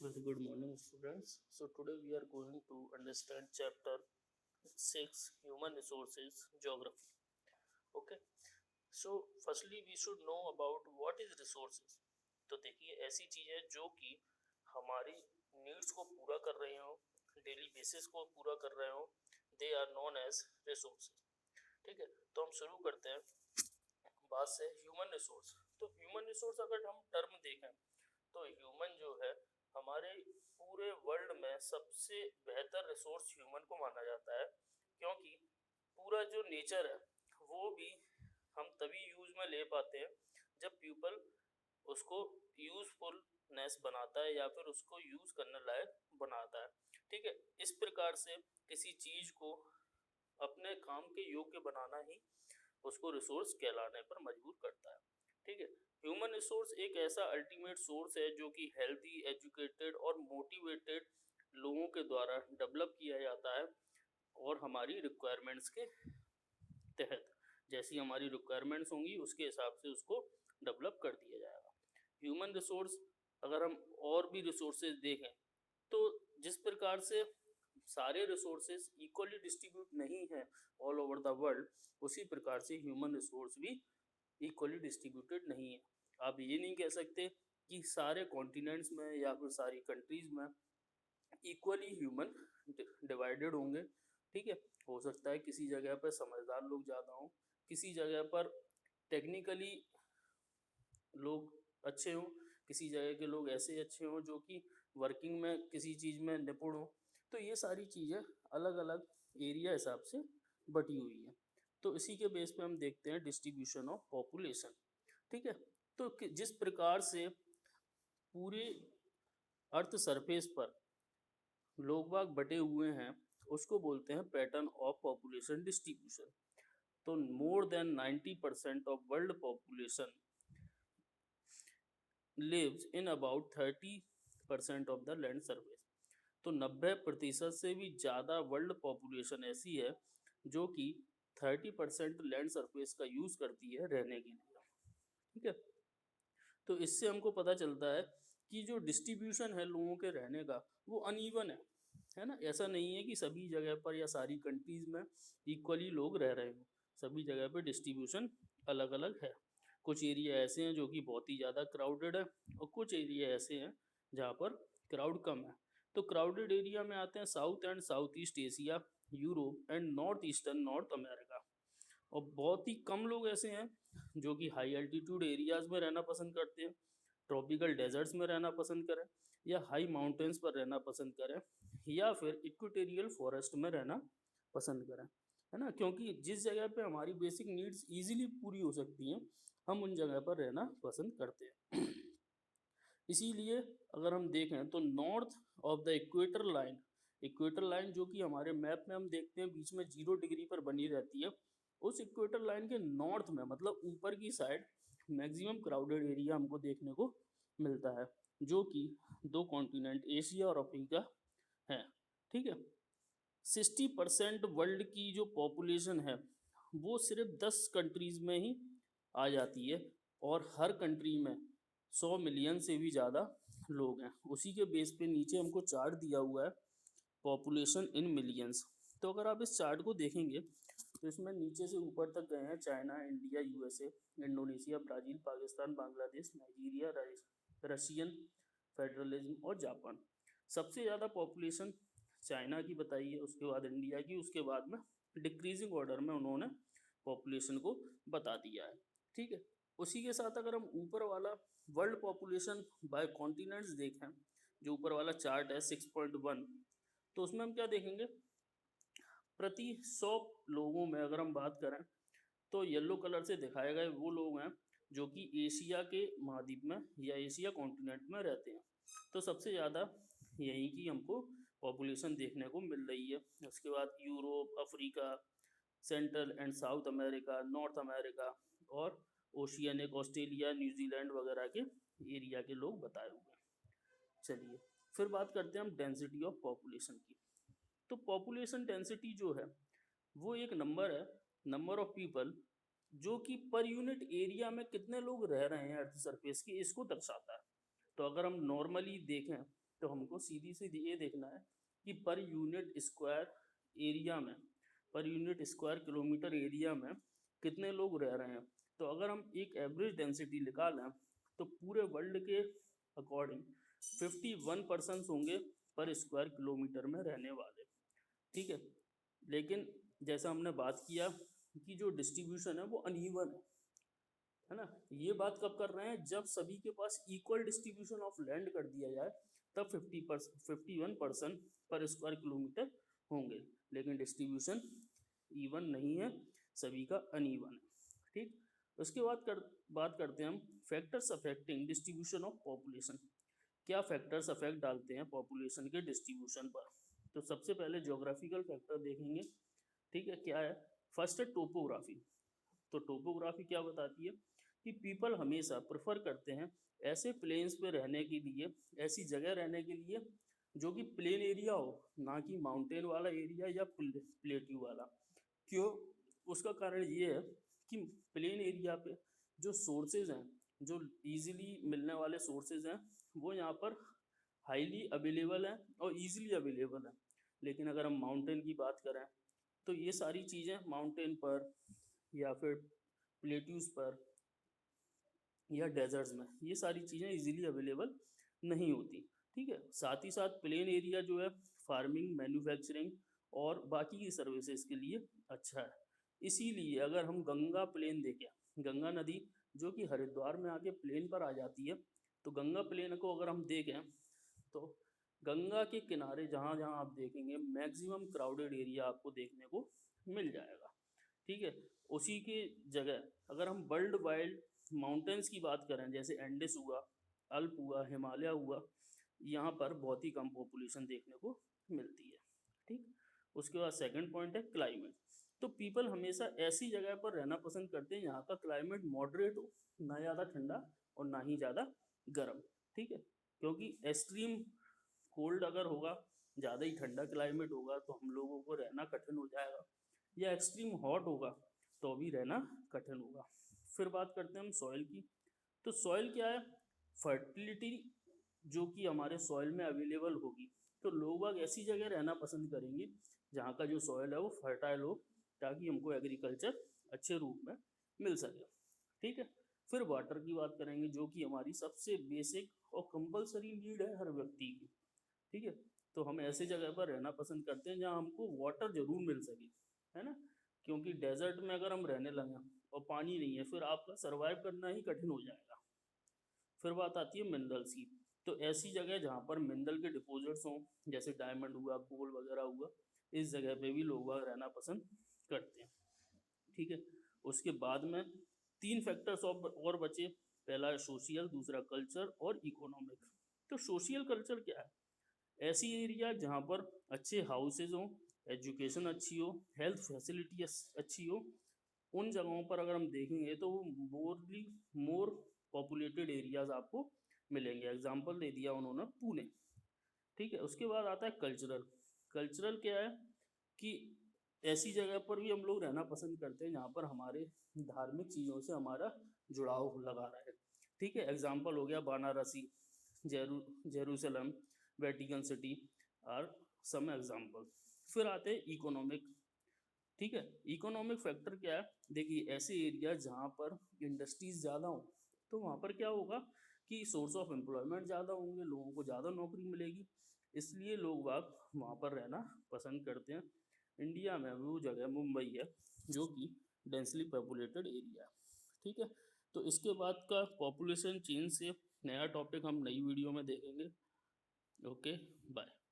Very good morning, students. So today we are going to understand chapter 6 Human Resources Geography. Okay. So firstly we should know about what is resources. तो देखिए ऐसी चीज है जो कि हमारी needs को पूरा कर रहे हो, डेली बेसिस को पूरा कर रहे हो, they are known as resources. ठीक है, तो हम शुरू करते हैं बात से ह्यूमन रिसोर्स. तो ह्यूमन रिसोर्स अगर हम टर्म देखें तो ह्यूमन जो है हमारे पूरे वर्ल्ड में सबसे बेहतर रिसोर्स ह्यूमन को माना जाता है, क्योंकि पूरा जो नेचर है वो भी हम तभी यूज में ले पाते हैं जब पीपल उसको यूजफुलनेस बनाता है या फिर उसको यूज करने लायक बनाता है. ठीक है, इस प्रकार से किसी चीज को अपने काम के योग्य बनाना ही उसको रिसोर्स कहलाने पर मजबूर करता है. ठीक है, ह्यूमन रिसोर्स एक ऐसा अल्टीमेट सोर्स है जो कि हेल्दी, एजुकेटेड और मोटिवेटेड लोगों के द्वारा डेवलप किया जाता है और हमारी रिक्वायरमेंट्स के तहत जैसी हमारी रिक्वायरमेंट्स होंगी उसके हिसाब से उसको डेवलप कर दिया जाएगा. ह्यूमन रिसोर्स अगर हम और भी रिसोर्सेज देखें तो जिस प्रकार से सारे रिसोर्सेज इक्वली डिस्ट्रीब्यूट नहीं है ऑल ओवर द वर्ल्ड, उसी प्रकार से ह्यूमन रिसोर्स भी इक्वली डिस्ट्रीब्यूटेड नहीं है. आप ये नहीं कह सकते कि सारे कॉन्टिनेंट्स में या फिर सारी कंट्रीज में इक्वली ह्यूमन डिवाइडेड होंगे. ठीक है, हो सकता है किसी जगह पर समझदार लोग ज़्यादा हों, किसी जगह पर टेक्निकली लोग अच्छे हों, किसी जगह के लोग ऐसे अच्छे हों जो कि वर्किंग में किसी चीज़ में निपुण हो. तो ये सारी चीज़ें अलग अलग एरिया हिसाब से बटी हुई है. तो इसी के बेस पे हम देखते हैं डिस्ट्रीब्यूशन ऑफ पॉपुलेशन. ठीक है, तो जिस प्रकार से पूरे अर्थ सरफेस पर लोग बाग बटे हुए हैं उसको बोलते हैं पैटर्न ऑफ पॉपुलेशन डिस्ट्रीब्यूशन. तो more than 90% of world population lives in about 30% of the land surface. तो 90% से भी ज़्यादा वर्ल्ड पॉपुलेशन ऐसी है जो कि 30% लैंड सरफेस का यूज़ करती है रहने के लिए. ठीक है, तो इससे हमको पता चलता है कि जो डिस्ट्रीब्यूशन है लोगों के रहने का वो अनइवन है ना. ऐसा नहीं है कि सभी जगह पर या सारी कंट्रीज में इक्वली लोग रह रहे हो. सभी जगह पर डिस्ट्रीब्यूशन अलग अलग है. कुछ एरिया ऐसे हैं जो कि बहुत ही ज़्यादा क्राउडेड है और कुछ एरिया ऐसे हैं जहाँ पर क्राउड कम है. तो क्राउडेड एरिया में आते हैं south and south east Asia, Europe and north eastern north America. और बहुत ही कम लोग ऐसे हैं जो कि हाई एल्टीट्यूड एरियाज में रहना पसंद करते हैं, ट्रॉपिकल डेजर्ट्स में रहना पसंद करें या हाई माउंटेन्स पर रहना पसंद करें या फिर इक्वेटोरियल फॉरेस्ट में रहना पसंद करें, है ना. क्योंकि जिस जगह पे हमारी बेसिक नीड्स इजीली पूरी हो सकती हैं हम उन जगह पर रहना पसंद करते हैं. इसीलिए अगर हम देखें तो north of the equator line जो कि हमारे मैप में हम देखते हैं बीच में 0 डिग्री पर बनी रहती है, उस इक्वेटर लाइन के नॉर्थ में मतलब ऊपर की साइड मैक्सिमम क्राउडेड एरिया हमको देखने को मिलता है जो कि दो कॉन्टिनेंट एशिया और अफ्रीका है. ठीक है, 60% वर्ल्ड की जो पॉपुलेशन है वो सिर्फ 10 कंट्रीज में ही आ जाती है और हर कंट्री में 100 मिलियन से भी ज़्यादा लोग हैं. उसी के बेस पे नीचे हमको चार्ट दिया हुआ है पॉपुलेशन इन मिलियंस. तो अगर आप इस चार्ट को देखेंगे तो इसमें नीचे से ऊपर तक गए हैं China, India, USA, Indonesia, Brazil, Pakistan, Bangladesh, Nigeria, Russian federalism और जापान. सबसे ज़्यादा पॉपुलेशन चाइना की बताई है, उसके बाद इंडिया की, उसके बाद में डिक्रीजिंग ऑर्डर में उन्होंने पॉपुलेशन को बता दिया है. ठीक है, उसी के साथ अगर हम ऊपर वाला वर्ल्ड पॉपुलेशन बाय कॉन्टिनेंट्स देखें जो ऊपर वाला चार्ट है 6.1, तो उसमें हम क्या देखेंगे प्रति 100 लोगों में अगर हम बात करें तो येलो कलर से दिखाए गए वो लोग हैं जो कि एशिया के महाद्वीप में या एशिया कॉन्टिनेंट में रहते हैं. तो सबसे ज़्यादा यहीं की हमको पॉपुलेशन देखने को मिल रही है. उसके बाद Europe, Africa, central and south America, north America और ओशियनिक, ऑस्ट्रेलिया, न्यूजीलैंड वगैरह के एरिया के लोग बताए हुए हैं. चलिए फिर बात करते हैं हम डेंसिटी ऑफ पॉपुलेशन की. तो पॉपुलेशन डेंसिटी जो है वो एक नंबर है, नंबर ऑफ पीपल जो कि पर यूनिट एरिया में कितने लोग रह रहे हैं अर्थ सरफेस की, इसको दर्शाता है. तो अगर हम नॉर्मली देखें तो हमको सीधी सीधी ये देखना है कि पर यूनिट स्क्वायर एरिया में, per unit square kilometre area में कितने लोग रह रहे हैं। तो अगर हम एक एवरेज डेंसिटी निकालें तो पूरे वर्ल्ड के अकॉर्डिंग 51% होंगे पर स्क्वायर किलोमीटर में रहने वाले, ठीक है। लेकिन जैसा हमने बात किया कि जो डिस्ट्रीब्यूशन है वो अनइवन है ना। ये बात कब कर रहे हैं, जब सभी के पास इक्वल डिस्ट्रीब्यूशन ऑफ लैंड कर दिया जाए तब 51% पर स्क्वायर किलोमीटर होंगे, लेकिन डिस्ट्रीब्यूशन इवन नहीं है, सभी का अनइवन है, ठीक। उसके बाद बात करते हैं हम factors affecting distribution of population. क्या फैक्टर्स अफेक्ट डालते हैं पॉपुलेशन के डिस्ट्रीब्यूशन पर। तो सबसे पहले ज्योग्राफिकल फैक्टर देखेंगे, ठीक है। क्या है, फर्स्ट है टोपोग्राफी। तो टोपोग्राफी क्या बताती है कि पीपल हमेशा प्रेफर करते हैं ऐसे प्लेन्स पे रहने के लिए, ऐसी जगह रहने के लिए जो कि प्लेन एरिया हो, ना कि माउंटेन वाला एरिया या प्लेट्यू वाला। क्यों, उसका कारण ये है कि प्लेन एरिया पे जो सोर्सेज हैं, जो इजीली मिलने वाले सोर्सेज हैं, वो यहाँ पर हाईली अवेलेबल हैं और इजीली अवेलेबल हैं। लेकिन अगर हम माउंटेन की बात करें तो ये सारी चीज़ें माउंटेन पर या फिर प्लेट्यूज पर या डेजर्ट्स में ये सारी चीज़ें इजीली अवेलेबल नहीं होती, ठीक है। साथ ही साथ प्लेन एरिया जो है फार्मिंग, मैन्युफैक्चरिंग और बाकी की सर्विसेज के लिए अच्छा है। इसीलिए अगर हम गंगा प्लेन देखें, गंगा नदी जो कि हरिद्वार में आके प्लेन पर आ जाती है, तो गंगा प्लेन को अगर हम देखें तो गंगा के किनारे जहाँ जहाँ आप देखेंगे मैक्सिमम क्राउडेड एरिया आपको देखने को मिल जाएगा, ठीक है। उसी के जगह अगर हम वर्ल्ड वाइड माउंटेन्स की बात करें, जैसे एंडिस हुआ, अल्प हुआ, हिमालय हुआ, यहाँ पर बहुत ही कम पॉपुलेशन देखने को मिलती है, ठीक। उसके बाद सेकंड पॉइंट है क्लाइमेट। तो पीपल हमेशा ऐसी जगह पर रहना पसंद करते हैं यहाँ का क्लाइमेट मॉडरेट हो, ना ज़्यादा ठंडा और ना ही ज़्यादा गर्म, ठीक है। क्योंकि एक्सट्रीम कोल्ड अगर होगा, ज़्यादा ही ठंडा क्लाइमेट होगा तो हम लोगों को रहना कठिन हो जाएगा, या एक्सट्रीम हॉट होगा तो भी रहना कठिन होगा। फिर बात करते हैं हम सॉइल की। तो सॉइल क्या है, फर्टिलिटी जो कि हमारे सॉइल में अवेलेबल होगी, तो लोग बाग ऐसी जगह रहना पसंद करेंगे जहाँ का जो सॉइल है वो फर्टाइल हो, ताकि हमको एग्रीकल्चर अच्छे रूप में मिल सके, ठीक है। फिर वाटर की बात करेंगे जो कि हमारी सबसे बेसिक और कंपलसरी नीड है हर व्यक्ति की, ठीक है। तो हम ऐसे जगह पर रहना पसंद करते हैं जहाँ हमको वाटर जरूर मिल सके, है ना। क्योंकि डेजर्ट में अगर हम रहने लगे और पानी नहीं है, फिर आपका सर्वाइव करना ही कठिन हो जाएगा। फिर बात आती है मिनरल्स की। तो ऐसी जगह जहाँ पर मिनरल के डिपॉजिट्स हों, जैसे डायमंड हुआ, कोल वगैरह हुआ, इस जगह पे भी लोग वहाँ रहना पसंद करते हैं, ठीक है। उसके बाद में तीन फैक्टर्स और बचे। पहला है सोशियल, दूसरा कल्चर और इकोनॉमिक। तो सोशियल कल्चर क्या है, ऐसी एरिया जहाँ पर अच्छे हाउसेज हों, एजुकेशन अच्छी हो, हेल्थ फैसिलिटी अच्छी हो, उन जगहों पर अगर हम देखेंगे तो वो मोर पॉपुलेटेड एरियाज आपको मिलेंगे। एग्जाम्पल दे दिया उन्होंने पुणे, ठीक है। उसके बाद आता है कल्चरल। कल्चरल क्या है कि ऐसी जगह पर भी हम लोग रहना पसंद करते हैं जहाँ पर हमारे धार्मिक चीज़ों से हमारा जुड़ाव लगा रहा है, ठीक है। एग्जाम्पल हो गया Varanasi, Jerusalem, Vatican city are some example. फिर आते हैं इकोनॉमिक, ठीक है। इकोनॉमिक फैक्टर क्या है, देखिए ऐसे एरिया जहाँ पर इंडस्ट्रीज ज़्यादा हो, तो वहाँ पर क्या होगा कि सोर्स ऑफ एम्प्लॉयमेंट ज़्यादा होंगे, लोगों को ज़्यादा नौकरी मिलेगी, इसलिए लोग बाग वहाँ पर रहना पसंद करते हैं। इंडिया में वो जगह मुंबई है जो कि डेंसली पॉपुलेटेड एरिया है, ठीक है। तो इसके बाद का पॉपुलेशन चेंज से नया टॉपिक हम नई वीडियो में देखेंगे। Okay, bye.